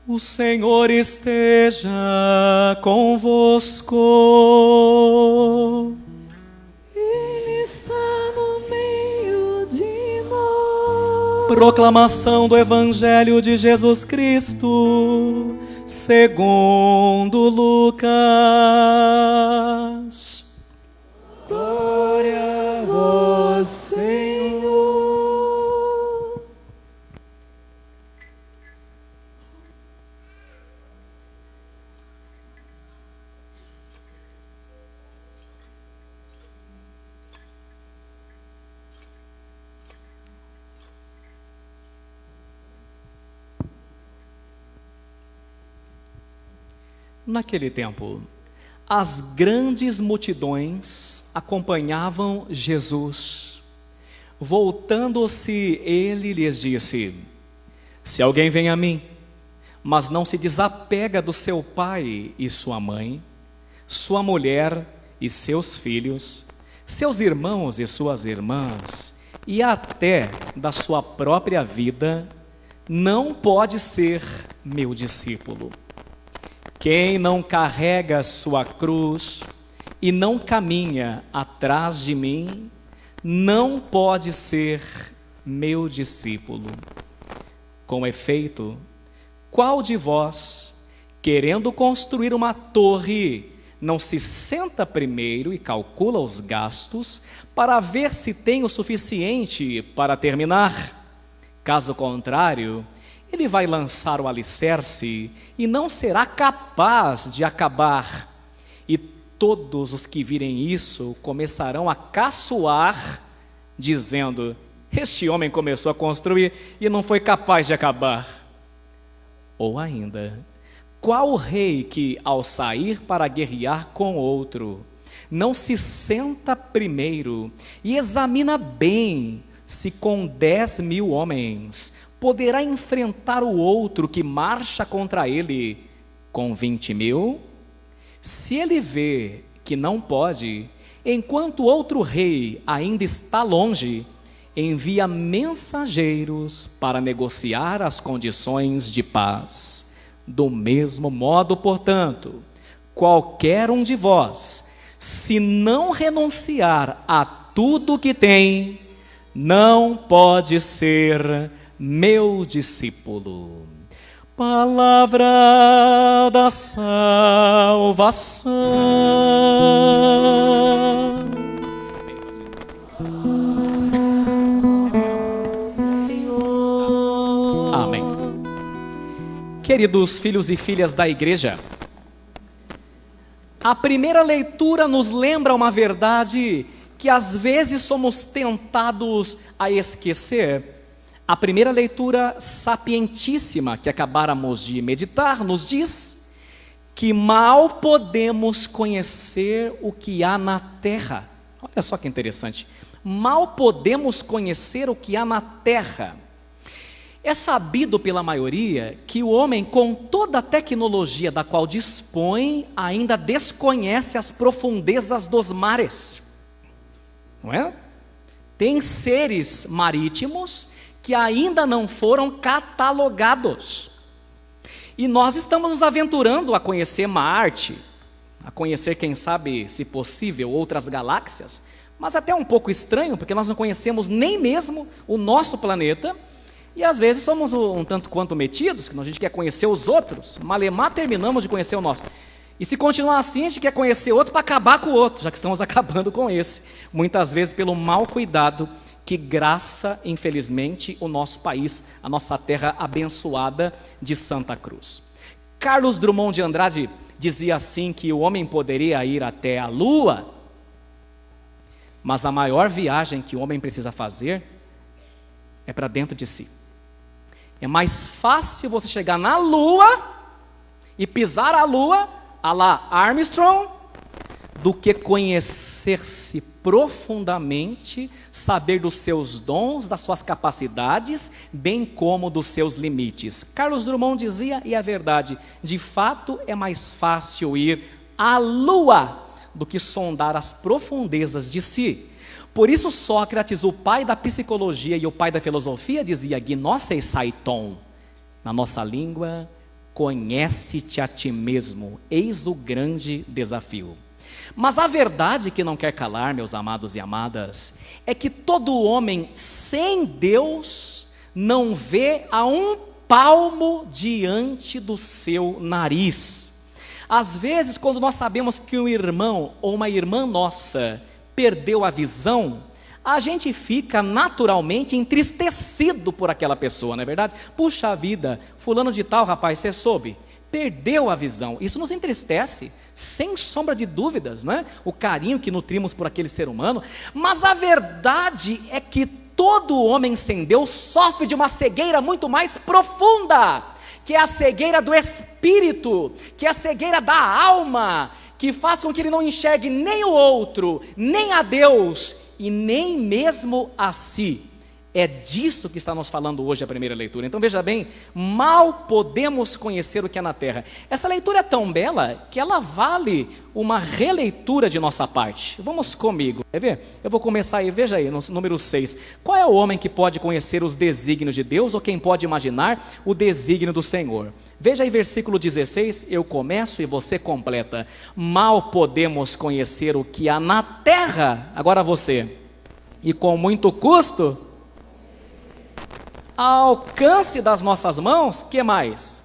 O Senhor esteja convosco. Ele está no meio de nós. Proclamação do Evangelho de Jesus Cristo, segundo Lucas. Glória a vós, Senhor. Naquele tempo, as grandes multidões acompanhavam Jesus. Voltando-se, ele lhes disse: se alguém vem a mim, mas não se desapega do seu pai e sua mãe, sua mulher e seus filhos, seus irmãos e suas irmãs, e até da sua própria vida, não pode ser meu discípulo. Quem não carrega sua cruz e não caminha atrás de mim, não pode ser meu discípulo. Com efeito, qual de vós, querendo construir uma torre, não se senta primeiro e calcula os gastos para ver se tem o suficiente para terminar? Caso contrário, ele vai lançar o alicerce e não será capaz de acabar. E todos os que virem isso começarão a caçoar, dizendo: este homem começou a construir e não foi capaz de acabar. Ou ainda, qual rei que, ao sair para guerrear com outro, não se senta primeiro e examina bem se com 10.000 homens poderá enfrentar o outro que marcha contra ele com 20.000? Se ele vê que não pode, enquanto outro rei ainda está longe, envia mensageiros para negociar as condições de paz. Do mesmo modo, portanto, qualquer um de vós, se não renunciar a tudo que tem, não pode ser meu discípulo. Palavra da salvação. Amém. Queridos filhos e filhas da igreja, a primeira leitura nos lembra uma verdade que às vezes somos tentados a esquecer. A primeira leitura sapientíssima que acabáramos de meditar nos diz que mal podemos conhecer o que há na terra. Olha só que interessante. Mal podemos conhecer o que há na terra. É sabido pela maioria que o homem, com toda a tecnologia da qual dispõe, ainda desconhece as profundezas dos mares. Não é? Tem seres marítimos que ainda não foram catalogados. E nós estamos nos aventurando a conhecer Marte, a conhecer, quem sabe, se possível, outras galáxias, mas até um pouco estranho, porque nós não conhecemos nem mesmo o nosso planeta, e às vezes somos um tanto quanto metidos, que a gente quer conhecer os outros, malemar terminamos de conhecer o nosso. E se continuar assim, a gente quer conhecer outro para acabar com o outro, já que estamos acabando com esse, muitas vezes pelo mau cuidado que graça, infelizmente, o nosso país, a nossa terra abençoada de Santa Cruz. Carlos Drummond de Andrade dizia assim que o homem poderia ir até a Lua, mas a maior viagem que o homem precisa fazer é para dentro de si. É mais fácil você chegar na Lua e pisar a Lua, a lá Armstrong, do que conhecer-se profundamente, saber dos seus dons, das suas capacidades, bem como dos seus limites. Carlos Drummond dizia, e é verdade, de fato é mais fácil ir à Lua do que sondar as profundezas de si. Por isso Sócrates, o pai da psicologia e o pai da filosofia, dizia gnoseis saiton. Na nossa língua, conhece-te a ti mesmo, eis o grande desafio. Mas a verdade que não quer calar, meus amados e amadas, é que todo homem sem Deus não vê a um palmo diante do seu nariz. Às vezes, quando nós sabemos que um irmão ou uma irmã nossa perdeu a visão, a gente fica naturalmente entristecido por aquela pessoa, não é verdade? Puxa vida, fulano de tal, rapaz, você soube, perdeu a visão. Isso nos entristece, sem sombra de dúvidas, não é? O carinho que nutrimos por aquele ser humano. Mas a verdade é que todo homem sem Deus sofre de uma cegueira muito mais profunda, que é a cegueira do espírito, que é a cegueira da alma, que faz com que ele não enxergue nem o outro, nem a Deus e nem mesmo a si. É disso que está nos falando hoje a primeira leitura. Então veja bem, mal podemos conhecer o que é na terra. Essa leitura é tão bela que ela vale uma releitura de nossa parte. Vamos comigo, quer ver? Eu vou começar aí, veja aí, no número 6. Qual é o homem que pode conhecer os desígnios de Deus, ou quem pode imaginar o desígnio do Senhor? Veja aí versículo 16, eu começo e você completa. Mal podemos conhecer o que há na terra, agora você, e com muito custo, ao alcance das nossas mãos, que mais?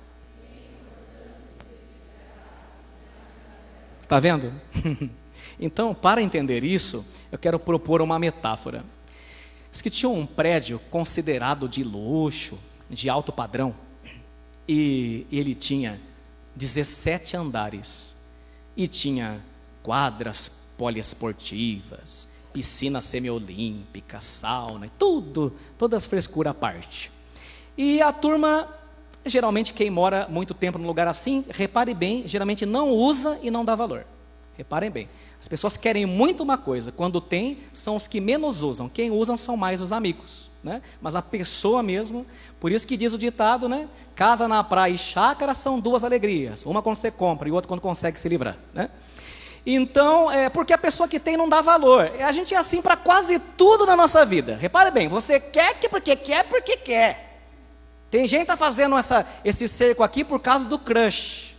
Está vendo? Então, para entender isso, eu quero propor uma metáfora. Diz que tinha um prédio considerado de luxo, de alto padrão, e ele tinha 17 andares, e tinha quadras poliesportivas, piscina semiolímpica, sauna, tudo, todas as frescuras à parte. E a turma, geralmente quem mora muito tempo num lugar assim, repare bem, geralmente não usa e não dá valor. Reparem bem, as pessoas querem muito uma coisa, quando tem, são os que menos usam, quem usam são mais os amigos, né? Mas a pessoa mesmo, por isso que diz o ditado, né? Casa na praia e chácara são duas alegrias, uma quando você compra e outra quando consegue se livrar, né? Então, porque a pessoa que tem não dá valor. A gente é assim para quase tudo na nossa vida. Repare bem, você quer porque quer. Tem gente que está fazendo esse cerco aqui por causa do crush,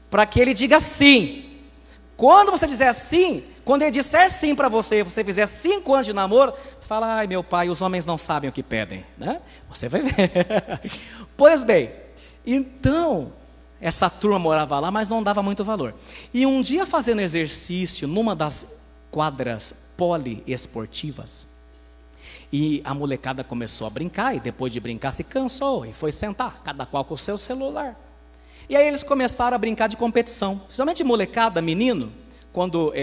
para que ele diga sim. Quando você dizer sim, quando ele disser sim para você, você fizer 5 anos de namoro, você fala, ai meu pai, os homens não sabem o que pedem, né? Você vai ver. Pois bem, então, essa turma morava lá, mas não dava muito valor. E um dia fazendo exercício numa das quadras poliesportivas, e a molecada começou a brincar, e depois de brincar se cansou, e foi sentar, cada qual com o seu celular. E aí eles começaram a brincar de competição, principalmente molecada, menino, quando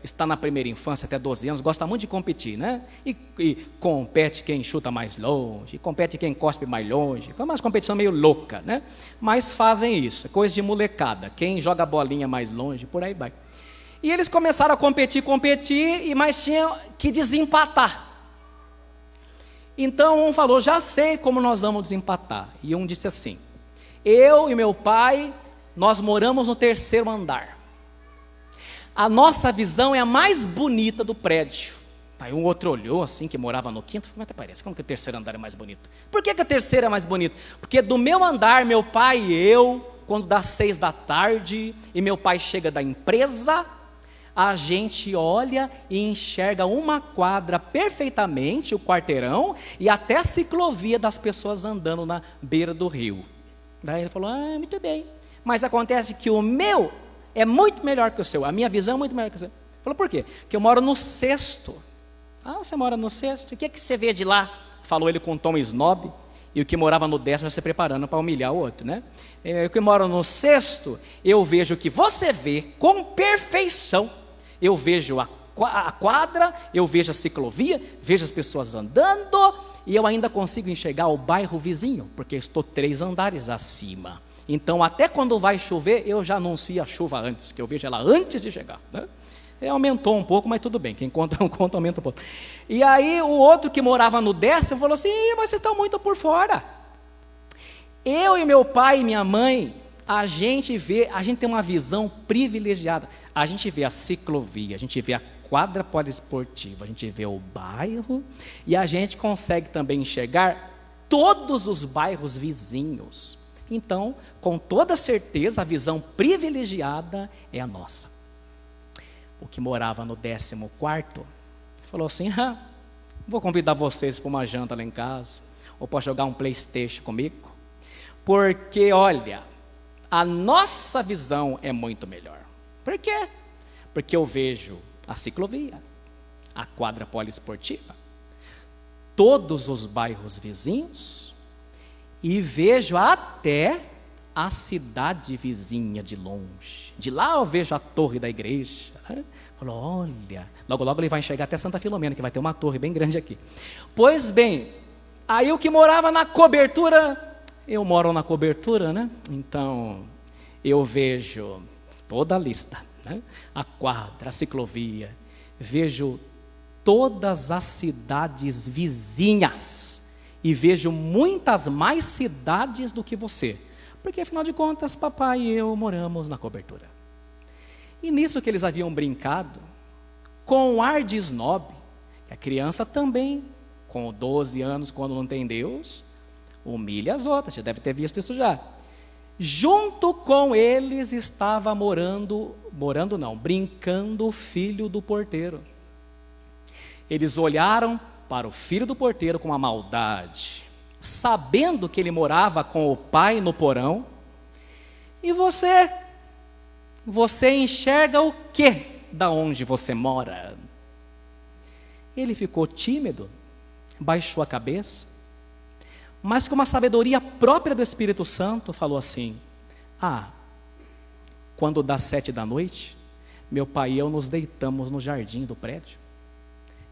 está na primeira infância, até 12 anos, gosta muito de competir, né? E compete quem chuta mais longe, compete quem cospe mais longe, é uma competição meio louca, né? Mas fazem isso, é coisa de molecada, quem joga a bolinha mais longe, por aí vai. E eles começaram a competir, mas tinham que desempatar. Então um falou, já sei como nós vamos desempatar. E um disse assim, eu e meu pai, nós moramos no 3º andar. A nossa visão é a mais bonita do prédio. Aí um outro olhou assim, que morava no 5º, mas até parece, como que o 3º andar é mais bonito? Por que o 3º é mais bonito? Porque do meu andar, meu pai e eu, quando dá 6 da tarde, e meu pai chega da empresa, a gente olha e enxerga uma quadra perfeitamente, o quarteirão, e até a ciclovia das pessoas andando na beira do rio. Daí ele falou, muito bem, mas acontece que o meu é muito melhor que o seu, a minha visão é muito melhor que o seu. Falou, por quê? Porque eu moro no 6º. Ah, você mora no 6º? O que é que você vê de lá? Falou ele com um tom snob, e o que morava no 10º já se preparando para humilhar o outro, né? Eu que moro no 6º, eu vejo o que você vê com perfeição. Eu vejo a quadra, eu vejo a ciclovia, vejo as pessoas andando, e eu ainda consigo enxergar o bairro vizinho, porque eu estou 3 andares acima. Então, até quando vai chover, eu já anuncio a chuva antes, que eu vejo ela antes de chegar, né? Aumentou um pouco, mas tudo bem, quem conta aumenta um pouco. E aí, o outro que morava no 10º falou assim, mas vocês estão muito por fora. Eu e meu pai e minha mãe, a gente tem uma visão privilegiada. A gente vê a ciclovia, a gente vê a quadra poliesportiva, a gente vê o bairro, e a gente consegue também enxergar todos os bairros vizinhos. Então, com toda certeza, a visão privilegiada é a nossa. O que morava no 14º falou assim: vou convidar vocês para uma janta lá em casa, ou para jogar um PlayStation comigo, porque olha, a nossa visão é muito melhor. Por quê? Porque eu vejo a ciclovia, a quadra poliesportiva, todos os bairros vizinhos, e vejo até a cidade vizinha de longe. De lá eu vejo a torre da igreja. Falou: olha, logo logo ele vai enxergar até Santa Filomena, que vai ter uma torre bem grande aqui. Pois bem, aí o que morava na cobertura, eu moro na cobertura, né? Então eu vejo toda a lista, né? A quadra, a ciclovia, vejo todas as cidades vizinhas, e vejo muitas mais cidades do que você, porque afinal de contas papai e eu moramos na cobertura. E nisso que eles haviam brincado, com um ar de snob, a criança também, com 12 anos, quando não tem Deus, humilha as outras, você deve ter visto isso já. Junto com eles estava brincando o filho do porteiro. Eles olharam para o filho do porteiro com a maldade, sabendo que ele morava com o pai no porão. E você enxerga o que da onde você mora? Ele ficou tímido, baixou a cabeça, mas com uma sabedoria própria do Espírito Santo, falou assim: quando dá 19h, meu pai e eu nos deitamos no jardim do prédio,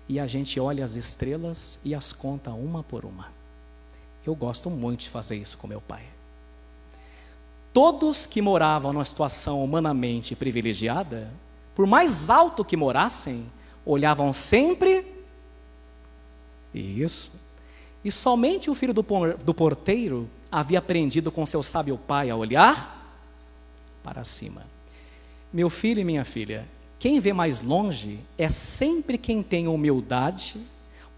e a gente olha as estrelas e as conta uma por uma. Eu gosto muito de fazer isso com meu pai. Todos que moravam numa situação humanamente privilegiada, por mais alto que morassem, olhavam sempre isso. E somente o filho do porteiro havia aprendido com seu sábio pai a olhar para cima. Meu filho e minha filha, quem vê mais longe é sempre quem tem humildade,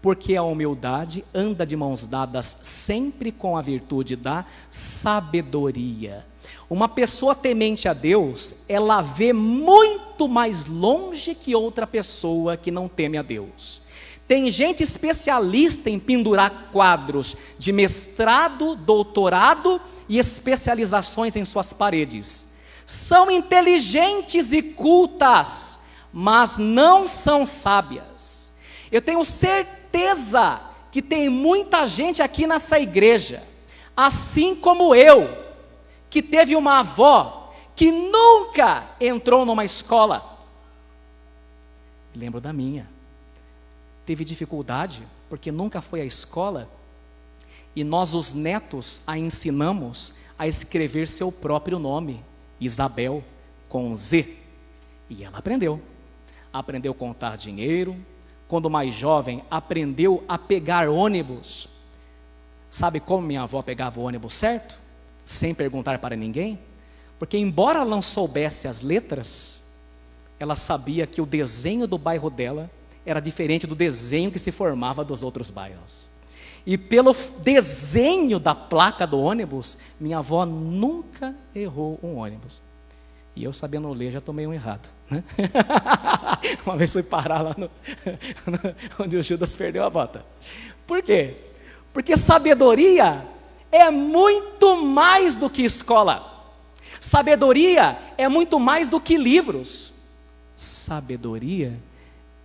porque a humildade anda de mãos dadas sempre com a virtude da sabedoria. Uma pessoa temente a Deus, ela vê muito mais longe que outra pessoa que não teme a Deus. Tem gente especialista em pendurar quadros de mestrado, doutorado e especializações em suas paredes. São inteligentes e cultas, mas não são sábias. Eu tenho certeza que tem muita gente aqui nessa igreja, assim como eu, que teve uma avó que nunca entrou numa escola. Lembro da minha. Teve dificuldade porque nunca foi à escola, e nós, os netos, a ensinamos a escrever seu próprio nome, Isabel, com Z. E ela aprendeu a contar dinheiro. Quando mais jovem, aprendeu a pegar ônibus. Sabe como minha avó pegava o ônibus certo? Sem perguntar para ninguém? Porque embora ela não soubesse as letras, ela sabia que o desenho do bairro dela era diferente do desenho que se formava dos outros bairros. E pelo desenho da placa do ônibus, minha avó nunca errou um ônibus. E eu, sabendo ler, já tomei um errado, né? Uma vez fui parar lá onde o Judas perdeu a bota. Por quê? Porque sabedoria é muito mais do que escola. Sabedoria é muito mais do que livros. Sabedoria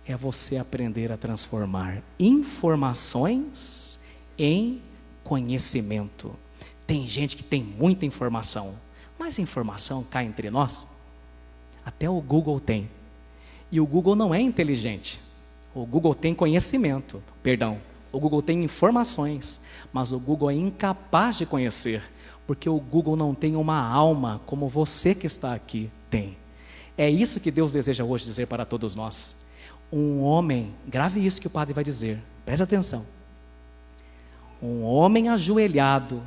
é você aprender a transformar informações em conhecimento. Tem gente que tem muita informação, mas informação cá entre nós, até o Google tem. E o Google não é inteligente. O Google tem conhecimento, o Google tem informações, mas o Google é incapaz de conhecer, porque o Google não tem uma alma como você que está aqui tem. É isso que Deus deseja hoje dizer para todos nós. Um homem, grave isso que o padre vai dizer, preste atenção. Um homem ajoelhado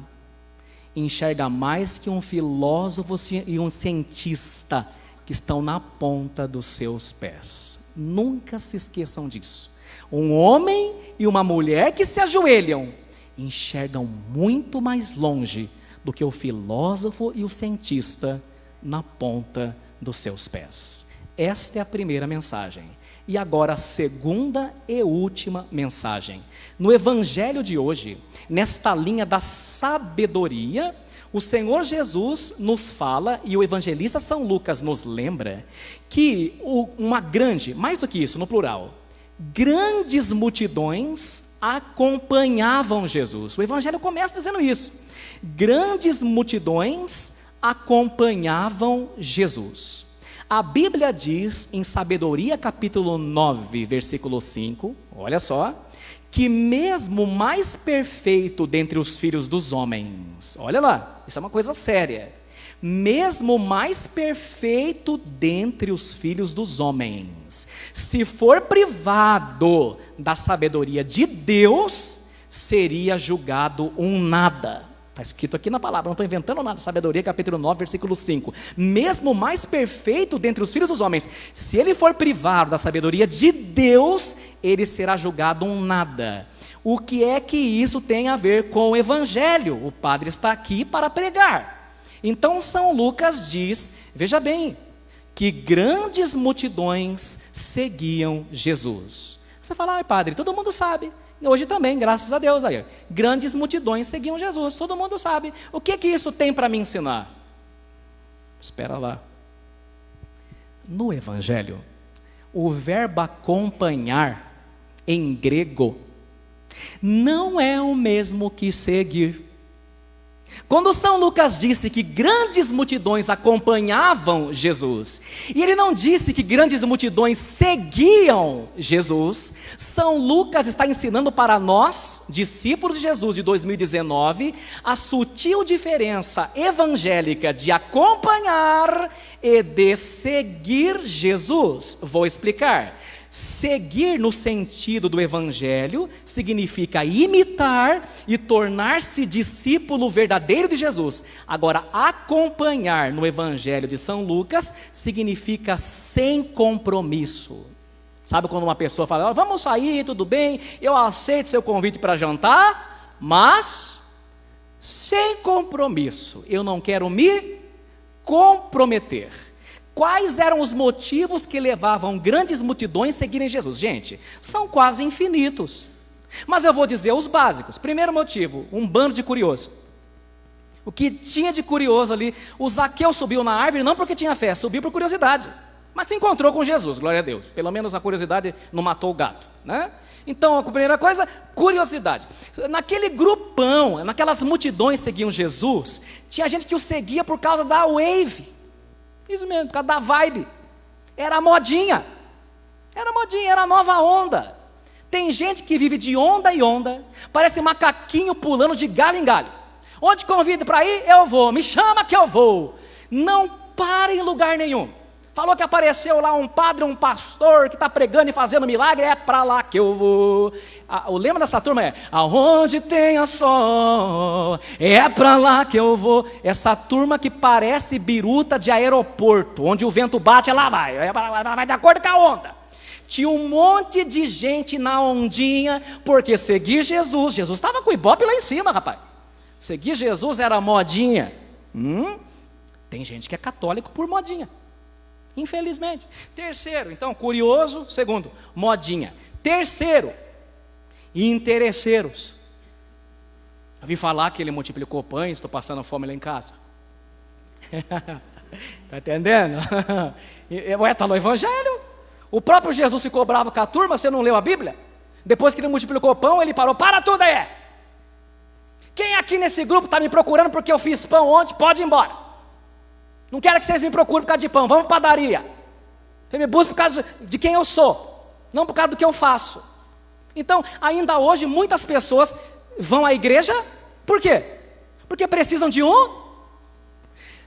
enxerga mais que um filósofo e um cientista que estão na ponta dos seus pés. Nunca se esqueçam disso. Um homem e uma mulher que se ajoelham enxergam muito mais longe do que o filósofo e o cientista na ponta dos seus pés. Esta é a primeira mensagem. E agora a segunda e última mensagem. No evangelho de hoje, nesta linha da sabedoria, o Senhor Jesus nos fala, e o evangelista São Lucas nos lembra, que uma grande, mais do que isso, no plural, grandes multidões acompanhavam Jesus. O evangelho começa dizendo isso. Grandes multidões acompanhavam Jesus. A Bíblia diz em Sabedoria capítulo 9, versículo 5, olha só, que mesmo o mais perfeito dentre os filhos dos homens, olha lá, isso é uma coisa séria, mesmo o mais perfeito dentre os filhos dos homens, se for privado da sabedoria de Deus, seria julgado um nada. Está escrito aqui na palavra, não estou inventando nada. Sabedoria capítulo 9, versículo 5. Mesmo o mais perfeito dentre os filhos dos homens, se ele for privado da sabedoria de Deus, ele será julgado um nada. O que é que isso tem a ver com o evangelho? O padre está aqui para pregar. Então São Lucas diz, veja bem, que grandes multidões seguiam Jesus. Você fala, ai padre, todo mundo sabe. Hoje também, graças a Deus, aí, grandes multidões seguiam Jesus, todo mundo sabe. O que isso tem para me ensinar? Espera lá. No evangelho, o verbo acompanhar, em grego, não é o mesmo que seguir. Quando São Lucas disse que grandes multidões acompanhavam Jesus, e ele não disse que grandes multidões seguiam Jesus, São Lucas está ensinando para nós, discípulos de Jesus de 2019, a sutil diferença evangélica de acompanhar e de seguir Jesus. Vou explicar. Seguir no sentido do evangelho significa imitar e tornar-se discípulo verdadeiro de Jesus. Agora, acompanhar no evangelho de São Lucas significa sem compromisso. Sabe quando uma pessoa fala, vamos sair, tudo bem, eu aceito seu convite para jantar, mas sem compromisso, eu não quero me comprometer. Quais eram os motivos que levavam grandes multidões a seguirem Jesus? Gente, são quase infinitos. Mas eu vou dizer os básicos. Primeiro motivo, um bando de curioso. O que tinha de curioso ali, o Zaqueu subiu na árvore não porque tinha fé, subiu por curiosidade. Mas se encontrou com Jesus, glória a Deus. Pelo menos a curiosidade não matou o gato, né? Então, a primeira coisa, curiosidade. Naquele grupão, naquelas multidões que seguiam Jesus, tinha gente que o seguia por causa da wave. Isso mesmo, por causa da vibe. Era modinha. Era modinha, era nova onda. Tem gente que vive de onda em onda, parece macaquinho pulando de galho em galho. Onde convida para ir, eu vou. Me chama que eu vou. Não para em lugar nenhum. Falou que apareceu lá um padre, um pastor que está pregando e fazendo milagre, é para lá que eu vou. O lema dessa turma é, aonde tenha sol, é para lá que eu vou. Essa turma que parece biruta de aeroporto, onde o vento bate, ela vai de acordo com a onda. Tinha um monte de gente na ondinha, porque seguir Jesus estava com o ibope lá em cima, rapaz. Seguir Jesus era modinha. Tem gente que é católico por modinha. Infelizmente. Terceiro, então, curioso. Segundo, modinha. Terceiro, interesseiros. Ouvi falar que ele multiplicou pães, estou passando fome lá em casa. Está entendendo? Está no evangelho. O próprio Jesus ficou bravo com a turma, você não leu a Bíblia? Depois que ele multiplicou o pão, ele parou, para tudo aí. Quem aqui nesse grupo está me procurando porque eu fiz pão ontem, pode ir embora. Não quero que vocês me procurem por causa de pão, vamos para a padaria. Você me busca por causa de quem eu sou, não por causa do que eu faço. Então, ainda hoje, muitas pessoas vão à igreja, por quê? Porque precisam de um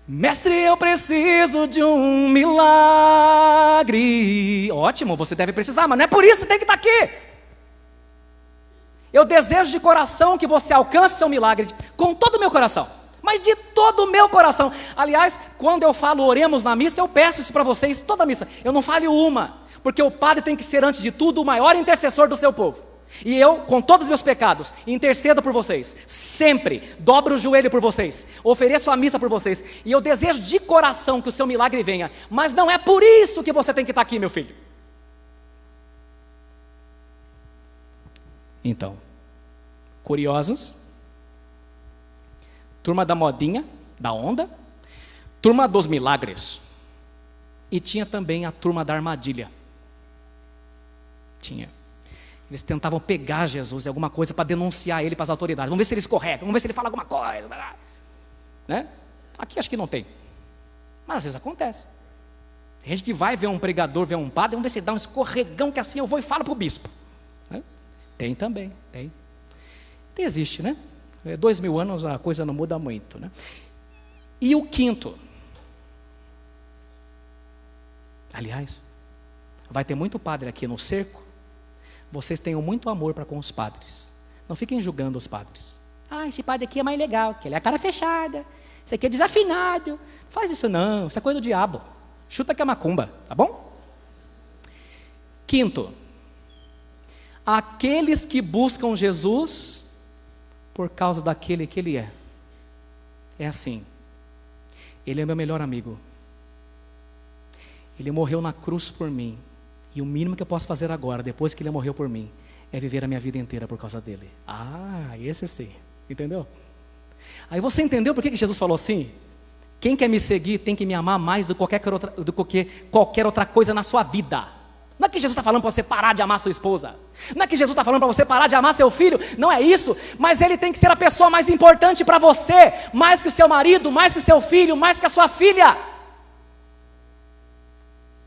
mestre, eu preciso de um milagre. Ótimo, você deve precisar, mas não é por isso que tem que estar aqui. Eu desejo de coração que você alcance seu milagre, com todo o meu coração. Mas de todo o meu coração. Aliás, quando eu falo oremos na missa, eu peço isso para vocês toda a missa. Eu não falho uma, porque o padre tem que ser, antes de tudo, o maior intercessor do seu povo. E eu, com todos os meus pecados, intercedo por vocês, sempre, dobro o joelho por vocês, ofereço a missa por vocês, e eu desejo de coração que o seu milagre venha, mas não é por isso que você tem que estar aqui, meu filho. Então, curiosos, turma da modinha, da onda, turma dos milagres, e tinha também a turma da armadilha. Tinha. Eles tentavam pegar Jesus em alguma coisa para denunciar ele para as autoridades. Vamos ver se ele escorrega, vamos ver se ele fala alguma coisa. Né? Aqui acho que não tem. Mas às vezes acontece. Tem gente que vai ver um pregador, ver um padre, vamos ver se ele dá um escorregão que assim eu vou e falo para o bispo. Né? Tem também, tem. Existe, né? 2000 anos a coisa não muda muito. Né? E o quinto. Aliás, vai ter muito padre aqui no cerco. Vocês tenham muito amor para com os padres. Não fiquem julgando os padres. Ah, esse padre aqui é mais legal, que ele é a cara fechada. Esse aqui é desafinado. Não faz isso não, isso é coisa do diabo. Chuta que é macumba, tá bom? Quinto, aqueles que buscam Jesus por causa daquele que ele é. É assim. Ele é meu melhor amigo. Ele morreu na cruz por mim. E o mínimo que eu posso fazer agora, depois que ele morreu por mim, é viver a minha vida inteira por causa dele. Ah, esse sim. Entendeu? Aí você entendeu por que Jesus falou assim? Quem quer me seguir tem que me amar mais do que qualquer outra coisa na sua vida. Não é que Jesus está falando para você parar de amar sua esposa. Não é que Jesus está falando para você parar de amar seu filho. Não é isso. Mas ele tem que ser a pessoa mais importante para você. Mais que o seu marido, mais que o seu filho, mais que a sua filha.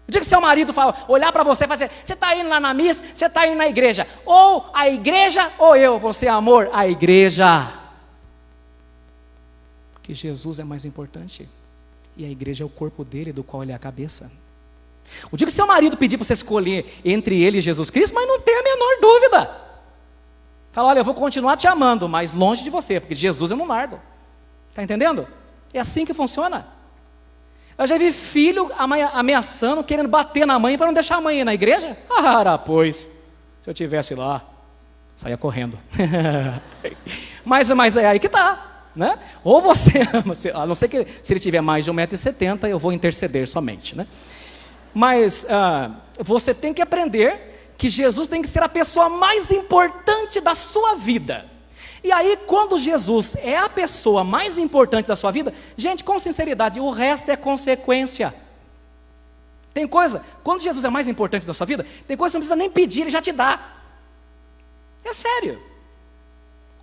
O dia que seu marido olhar para você e falar assim, você está indo lá na missa, você está indo na igreja. Ou a igreja ou eu. Você, amor, a igreja. Porque Jesus é mais importante. E a igreja é o corpo dele, do qual ele é a cabeça. O dia que seu marido pedir para você escolher entre ele e Jesus Cristo, mas não tem a menor dúvida. Fala, olha, eu vou continuar te amando, mas longe de você, porque Jesus eu não largo. Está entendendo? É assim que funciona. Eu já vi filho ameaçando, querendo bater na mãe para não deixar a mãe ir na igreja. Ah, pois, se eu tivesse lá, saía correndo. mas é aí que está, né? Ou você, a não ser que se ele tiver mais de 1,70 m, eu vou interceder somente, né? Mas você tem que aprender que Jesus tem que ser a pessoa mais importante da sua vida. E aí, quando Jesus é a pessoa mais importante da sua vida, gente, com sinceridade, o resto é consequência. Tem coisa, quando Jesus é mais importante da sua vida, tem coisa que você não precisa nem pedir, ele já te dá. É sério.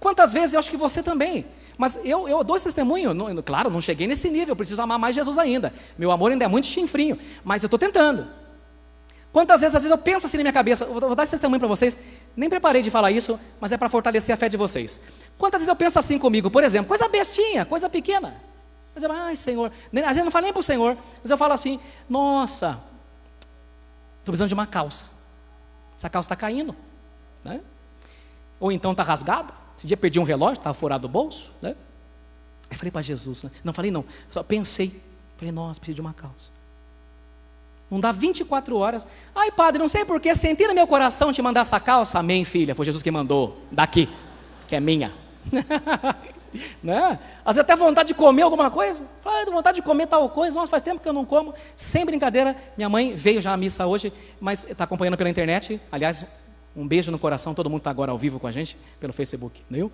Quantas vezes eu acho que você também. Mas eu dou esse testemunho, claro, não cheguei nesse nível, eu preciso amar mais Jesus ainda. Meu amor ainda é muito chinfrinho, mas eu estou tentando. Quantas vezes, às vezes eu penso assim na minha cabeça, eu vou dar esse testemunho para vocês, nem preparei de falar isso, mas é para fortalecer a fé de vocês. Quantas vezes eu penso assim comigo, por exemplo, coisa bestinha, coisa pequena. Mas eu falo, ai Senhor, às vezes eu não falo nem para o Senhor, mas eu falo assim, nossa, estou precisando de uma calça. Essa calça está caindo, né? Ou então está rasgada. Esse dia perdi um relógio, estava furado o bolso, né? Aí falei para Jesus, né? Não falei não, só pensei, falei, nossa, preciso de uma calça. Não dá 24 horas. Ai, padre, não sei porquê, senti no meu coração te mandar essa calça. Amém, filha, foi Jesus que mandou. Daqui, que é minha. Né? Às vezes até vontade de comer alguma coisa. Ai, vontade de comer tal coisa. Nossa, faz tempo que eu não como. Sem brincadeira, minha mãe veio já à missa hoje, mas está acompanhando pela internet. Aliás, um beijo no coração, todo mundo está agora ao vivo com a gente, pelo Facebook, viu?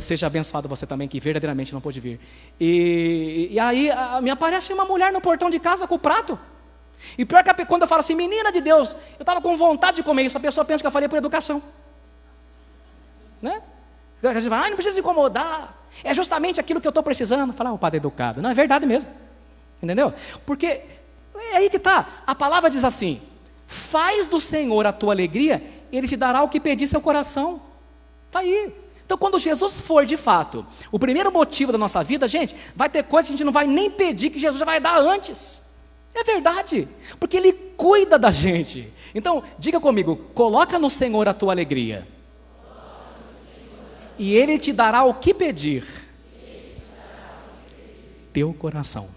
Seja abençoado você também, que verdadeiramente não pôde vir. E aí, me aparece uma mulher no portão de casa com o prato. E pior que quando eu falo assim, menina de Deus, eu estava com vontade de comer isso, a pessoa pensa que eu falei por educação, né? A gente fala, não precisa se incomodar, é justamente aquilo que eu estou precisando. Falar, o padre é educado. Não, é verdade mesmo, entendeu? Porque é aí que está, a palavra diz assim, faz do Senhor a tua alegria, Ele te dará o que pedir seu coração. Está aí. Então quando Jesus for de fato o primeiro motivo da nossa vida, gente, vai ter coisas que a gente não vai nem pedir, que Jesus já vai dar antes. É verdade, porque Ele cuida da gente. Então, diga comigo, coloca no Senhor a tua alegria. E Ele te dará o que pedir. Teu coração.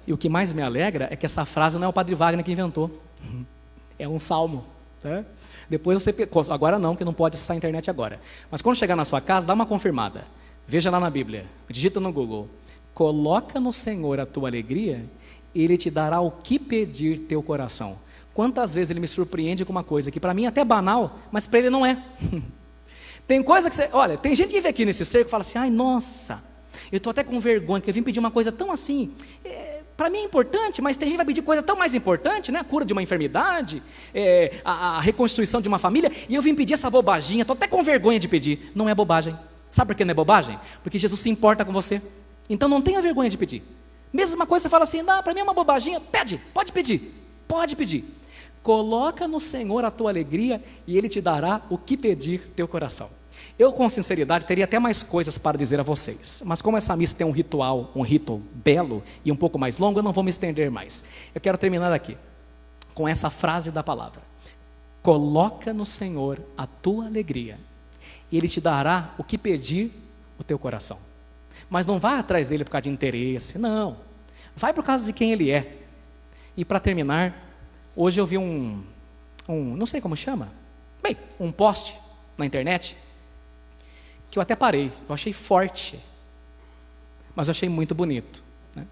E o que mais me alegra é que essa frase não é o Padre Wagner que inventou. É um salmo. Né? Depois você, agora não, que não pode acessar a internet agora. Mas quando chegar na sua casa, dá uma confirmada. Veja lá na Bíblia, digita no Google. Coloca no Senhor a tua alegria, Ele te dará o que pedir teu coração. Quantas vezes Ele me surpreende com uma coisa que para mim é até banal, mas para Ele não é. Tem coisa que você... Olha, tem gente que vem aqui nesse cerco e fala assim, ai, nossa, eu estou até com vergonha, que eu vim pedir uma coisa tão assim... Para mim é importante, mas tem gente que vai pedir coisa tão mais importante, né? A cura de uma enfermidade, a reconstituição de uma família, e eu vim pedir essa bobaginha, estou até com vergonha de pedir. Não é bobagem. Sabe por que não é bobagem? Porque Jesus se importa com você. Então não tenha vergonha de pedir. Mesma coisa você fala assim, não, para mim é uma bobaginha, pede, pode pedir, pode pedir. Coloca no Senhor a tua alegria e Ele te dará o que pedir teu coração. Eu, com sinceridade, teria até mais coisas para dizer a vocês, mas como essa missa tem um rito belo e um pouco mais longo, eu não vou me estender mais. Eu quero terminar aqui, com essa frase da palavra. Coloca no Senhor a tua alegria, e Ele te dará o que pedir o teu coração. Mas não vá atrás dele por causa de interesse, não. Vai por causa de quem Ele é. E para terminar, hoje eu vi não sei como chama, um post na internet, que eu até parei, eu achei forte, mas eu achei muito bonito, né?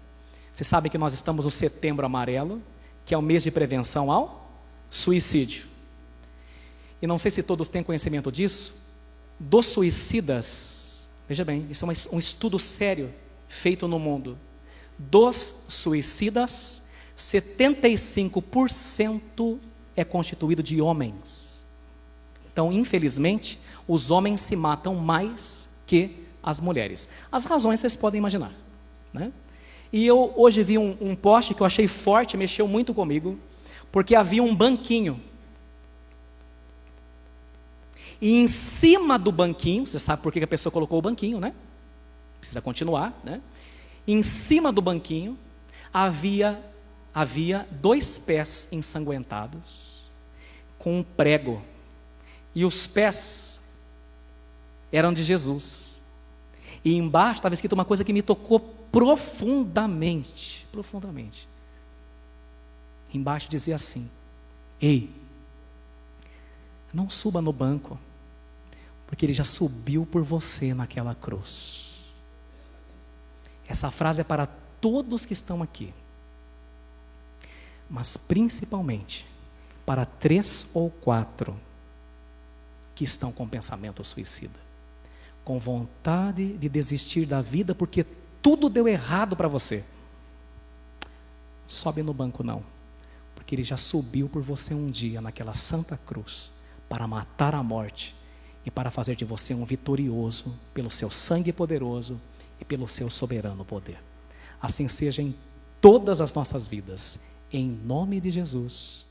Vocês sabem que nós estamos no Setembro Amarelo, que é o mês de prevenção ao suicídio. E não sei se todos têm conhecimento disso, dos suicidas, veja bem, isso é um estudo sério feito no mundo. Dos suicidas, 75% é constituído de homens. Então, infelizmente, os homens se matam mais que as mulheres. As razões vocês podem imaginar, né? E eu hoje vi um post que eu achei forte, mexeu muito comigo, porque havia um banquinho. E em cima do banquinho, você sabe por que a pessoa colocou o banquinho, né? Precisa continuar, né? Em cima do banquinho havia 2 pés ensanguentados com um prego. E os pés eram de Jesus. E embaixo estava escrito uma coisa que me tocou profundamente. Profundamente. Embaixo dizia assim: ei, não suba no banco, porque Ele já subiu por você naquela cruz. Essa frase é para todos que estão aqui, mas principalmente para 3 ou 4 que estão com pensamento suicida, com vontade de desistir da vida porque tudo deu errado para você. Sobe no banco não, porque Ele já subiu por você um dia naquela santa cruz para matar a morte e para fazer de você um vitorioso pelo seu sangue poderoso e pelo seu soberano poder. Assim seja em todas as nossas vidas, em nome de Jesus.